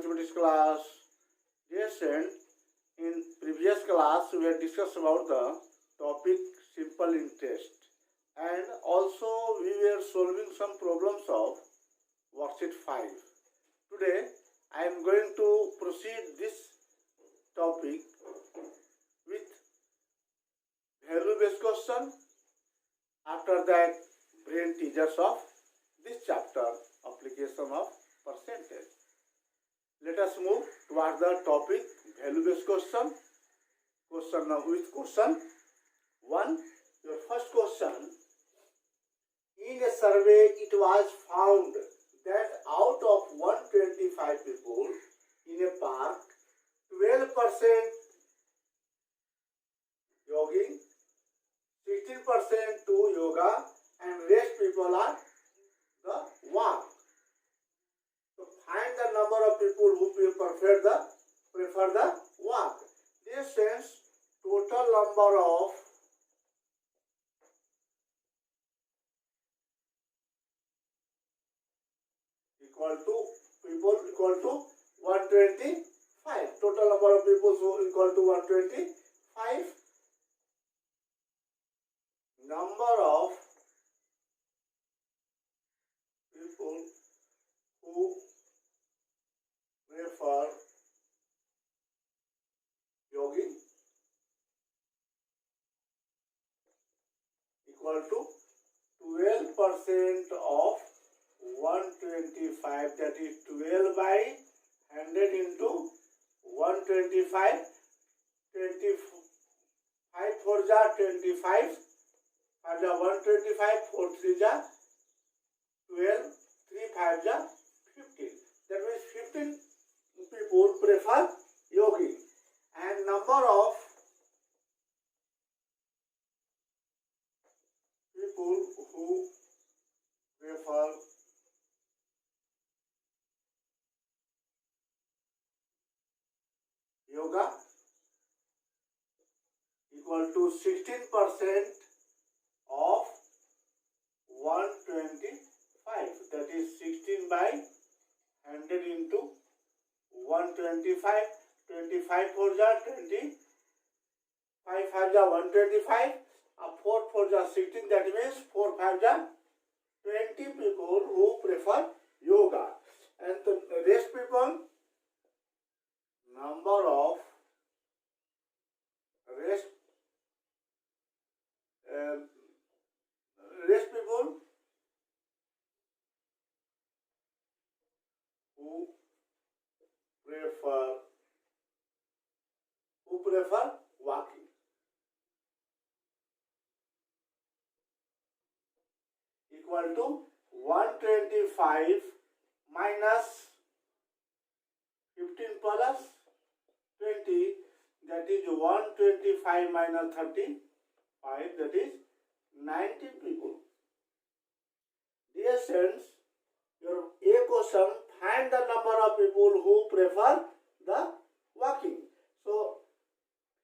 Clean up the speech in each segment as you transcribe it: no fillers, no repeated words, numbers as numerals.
mathematics class. Dear friend, in previous class we had discussed about the topic simple interest, and also we were solving some problems of worksheet 5. Today I am going to proceed this topic with value based question. After that, brain teasers of this chapter, application of percentage. Let us move towards the topic value based question. Question 1. Your first question. In a survey, it was found that out of 125 people in a park, 12% jogging, 16% do yoga, and rest people are the walk. So find the number of people who prefer the walk. This means total number of equal to people equal to 125. Total number of people equal to 125. Number of people who prefer jogging equal to 12% of 125, that is 12 by 100 into 125, 25 4 ja 25, 5 ja 125, 4 3 ja 12, 3 5 ja 15. That means 15 people prefer jogging, and number of people who prefer yoga equal to 16% of 125, that is 16 by 100 into 125, 25 4 ja 20, 5 5 ja 125, 4 4 ja 16, that means 4 5 ja 20 people who prefer yoga, and the rest people, number of rest people who prefer walking equal to 125 minus 15 plus 20, that is 125 minus 35, that is 90 people. Dear students, your A question, find the number of people who prefer the walking. So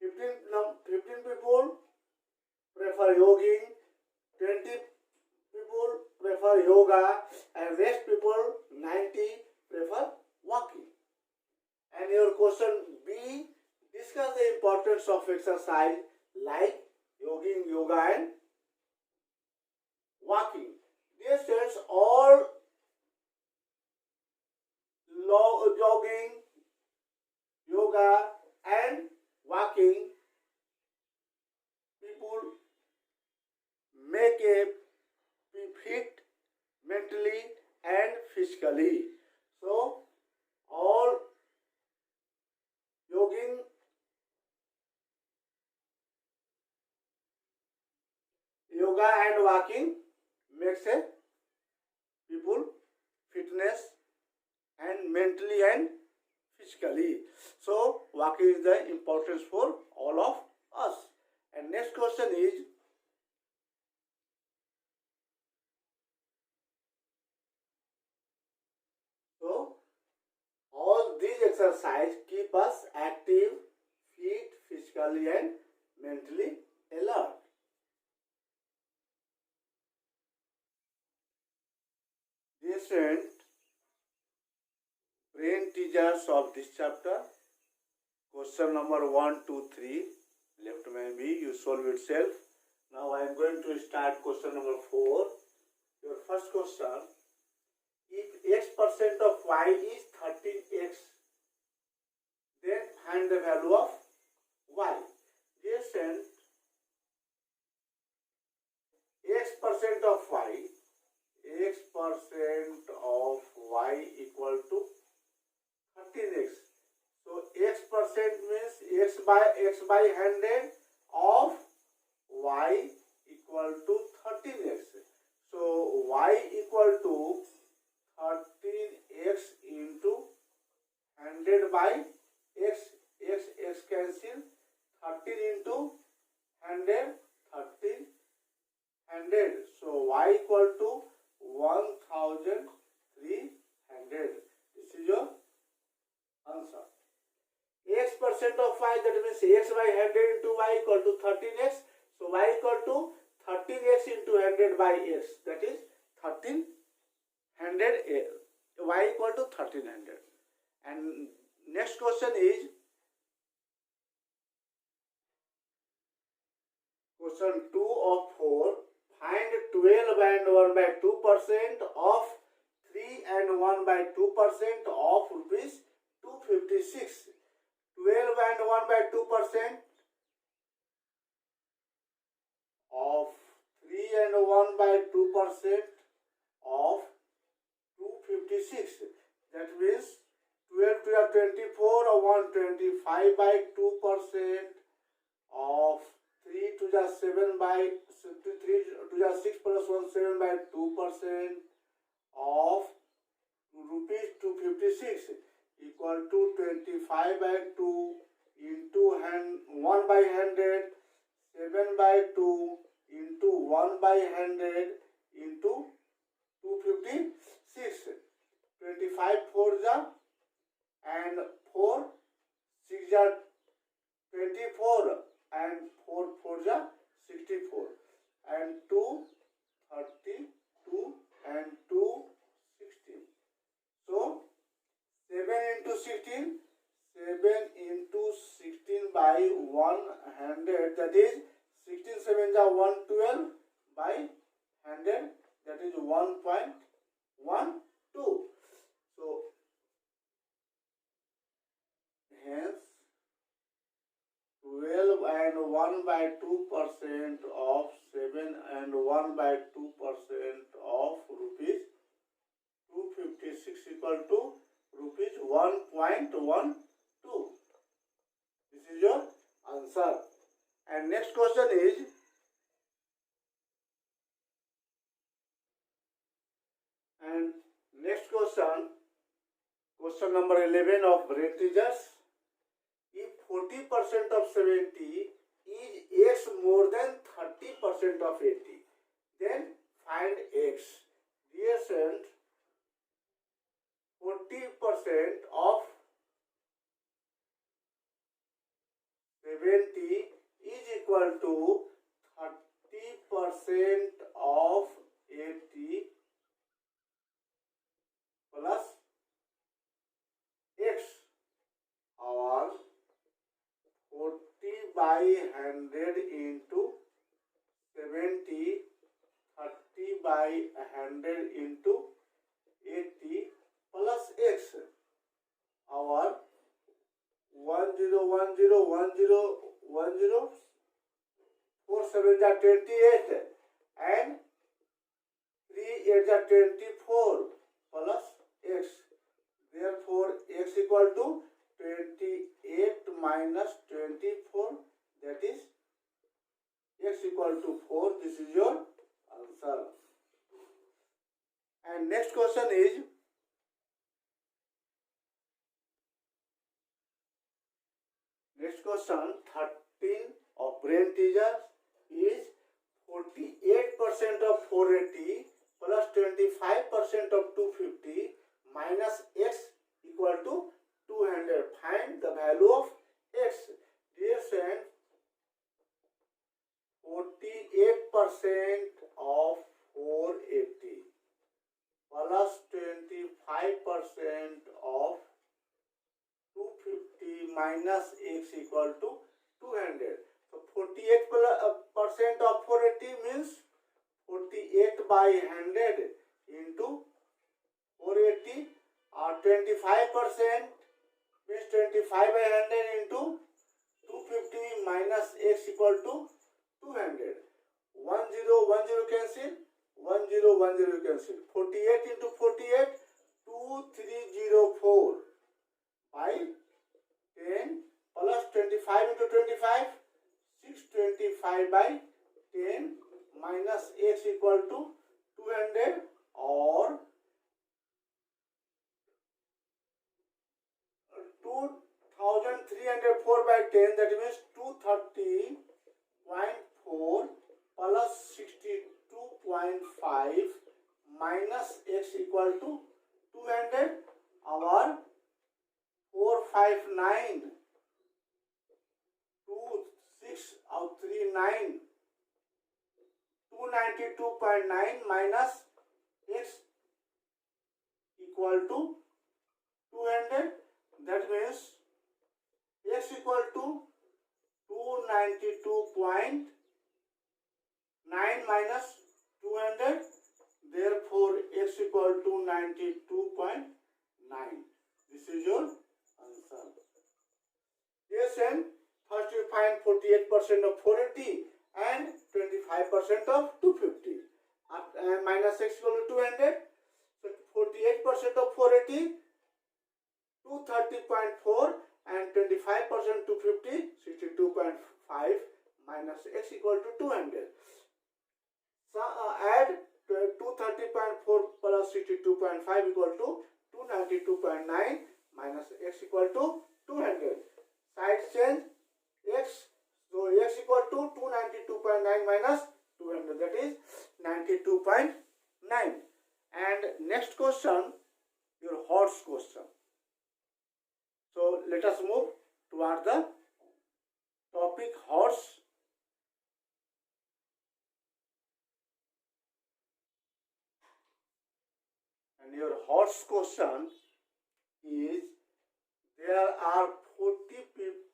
15 people prefer jogging, 20 people prefer yoga, and rest people 90 prefer walking. And your question B, discuss the importance of exercise like jogging, yoga, and walking. Dear students, all jogging, yoga, and walking people make a fit mentally and physically. So all jogging, yoga, and walking makes a people fitness and mentally and physically. So walking is the importance for all of us. And next question is, so all these exercises keep us active, fit, physically and mentally alert. Dear student, brain teaser integers of this chapter. Question number 1, 2, 3. Left may be, you solve itself. Now I am going to start question number 4. Your first question. If x% of y is 13x, then find the value of y. Dear friend, x% of y equal to 13x. So x% means x by 100 of y equal to 13x. So y equal to 13x into 100 by x cancel, 13 into 100, 13 100. So y equal to 1300. This is your answer. X% of y, that means x by 100 into y equal to 13x. So y equal to 13x into 100 by x, that is 1300. Y equal to 1300. And next question is question 2 of 4. Find 12 and 1 by 2% of 3 and 1 by 2% of rupees 256. 12 and 1 by 2% of 3 and 1 by 2% of 256. That means 12 to the 24 or 125 by 2% of 3 to the 7 by 3 to the 6 plus 1 7 by 2% of rupees 256 equal to 25 by 2 into 1 by 100, 7 by 2 into 1 by 100 into 256. 25 4 the and 4 6 the 24 and 4 4 the 64 and 2 32 and 2 16. So 7 into 16, 7 into 16 by 100, that is 16 7 the 112 by 100, that is 1.12. So hence 12 and 1 by 2% of 7 and 1 by 2% of rupees 256 equal to rupees 1.12. This is your answer. And next question is question number 11 of brain teasers. If 40% of 70 is x more than 30% of 80, then find x. Dear friend, 40% of 70 is equal to 30% of 80 plus x, or 40 by 100 into 70, 30 by 100 into 80 plus x, our 10 10 10 10 4 7 is 28 and 3 8 is 24 plus x. Therefore x equal to 28 minus 24, that is x equal to 4. This is your answer. And next question is question 13 of brain teasers is 48% of 480 plus 25% of 250 minus x equal to 200. Find the value of x. Dear friend, 48% of 480 plus 25% of minus x equal to 200. So 48% of 480 means 48 by 100 into 480, or 25% means 25 by 100 into 250 minus x equal to 200. 10 cancel, 10 cancel. 48 into 48, 2304 by 10 plus 25 into 25, 625 by 10 minus x equal to 200, or 2304 by 10, that means 230.4 plus 62.5 minus x equal to 200, our 459 26 or 39 292.9 minus x equal to 200, that means x equal to 292.9 minus 200, therefore x equal to 92.9. This is your answer. Yes, and first you find 48% of 480 and 25% of 250, and minus x equal to 200. So 48% of 480, 230.4, and 25% 250, 62.5 minus x equal to 200. So add 230.4 plus 62.5 equal to 292.9 minus x equal to 200. Side change x, so x equal to 292.9 minus 200, that is 92.9. And next question, your horse question. So let us move toward the topic horse. And your horse question is, there are 40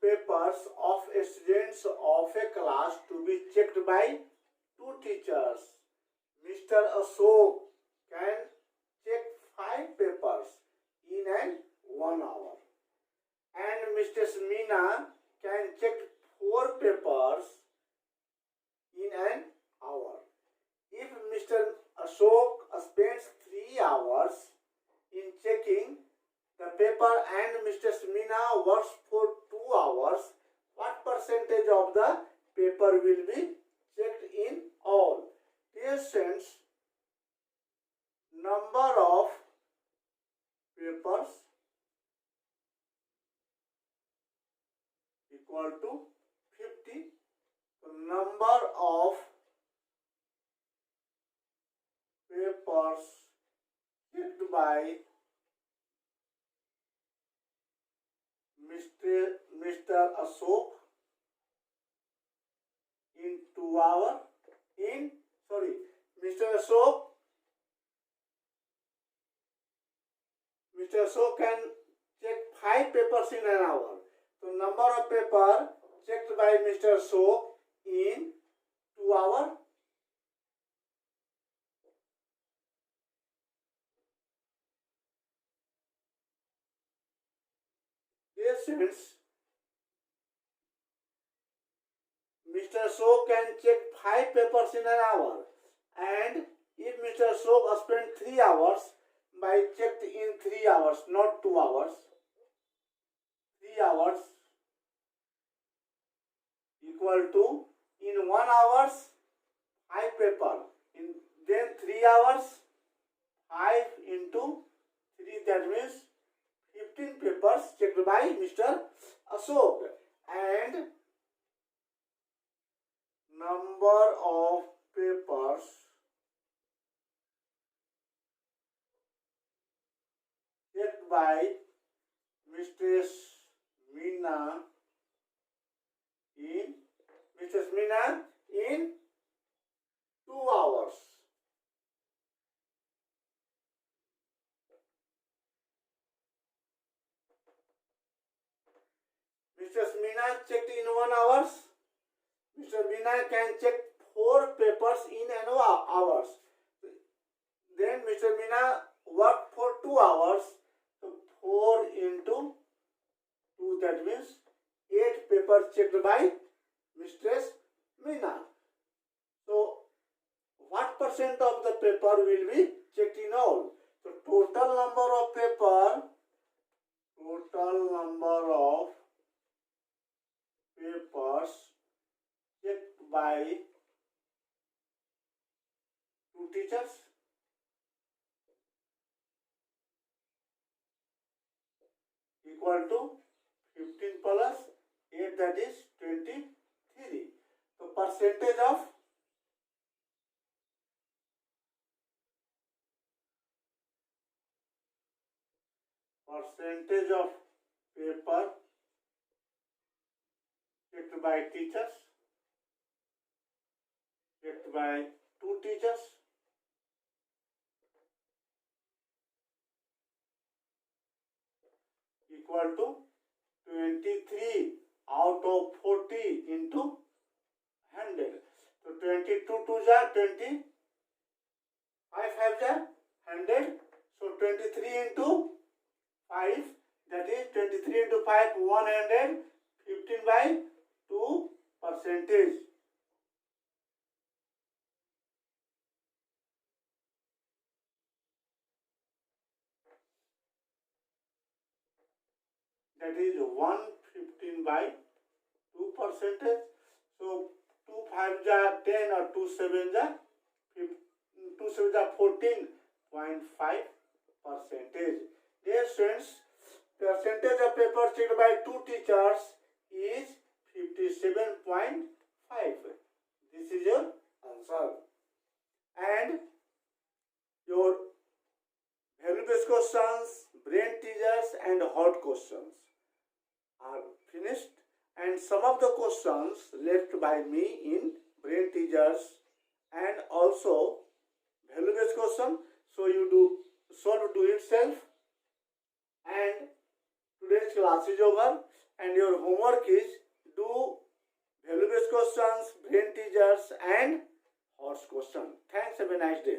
papers of students of a class to be checked by 2 teachers. Mr. Ashok can check 5 papers in 1 hour, and Mr. Meena can check 4 papers in an hour. If Mr. Ashok spends 3 hours in checking the paper and Mr. Meena works for 2 hours, what percentage of the paper will be checked in all? Dear students, number of papers equal to 50. So number of papers checked by Mr. Ashok in 2 hours. Mr. Ashok can check 5 papers in an hour. So number of paper checked by Mr. Ashok in 2 hours. Dear students, Mr. Ashok can check 5 papers in an hour, and if Mr. Ashok spent 3 hours, by checked in 3 hours, not 2 hours, 3 hours equal to in 1 hour 5 paper, in then 3 hours 5 into 3, that means 15 papers checked by Mr. Ashok, and number of papers checked by Mrs. Meena in 2 hours. Mr. Meena checked in 1 hour. Mr. Meena can check 4 papers in an hour. Then Mr. Meena worked for 2 hours. So 4 into 2, that means 8 papers checked by Mistress Meena. So what percent of the paper will be checked in all? So total number of papers checked by 2 teachers equal to 15 plus 8, that is 23. So percentage of paper checked by teachers, checked by 2 teachers, equal to 23 out of 40 into 100. So 22 2s are 20, 5 5s are 100. So 23 into 5, that is 23 into 5, 100, 15 by 2 percentage. That is 115 by 2 percentage. So 2 5s are 10 or 2 7s are 14.5 percentage. Dear students, percentage of paper checked by 2 teachers is 57.5. This is your answer. And your value-based questions, brain teasers and hot questions are finished, and some of the questions left by me in brain teasers and also value-based question, so you do itself. And today's class is over, and your homework is do value-based questions, brain teasers and horse question. Thanks, have a nice day.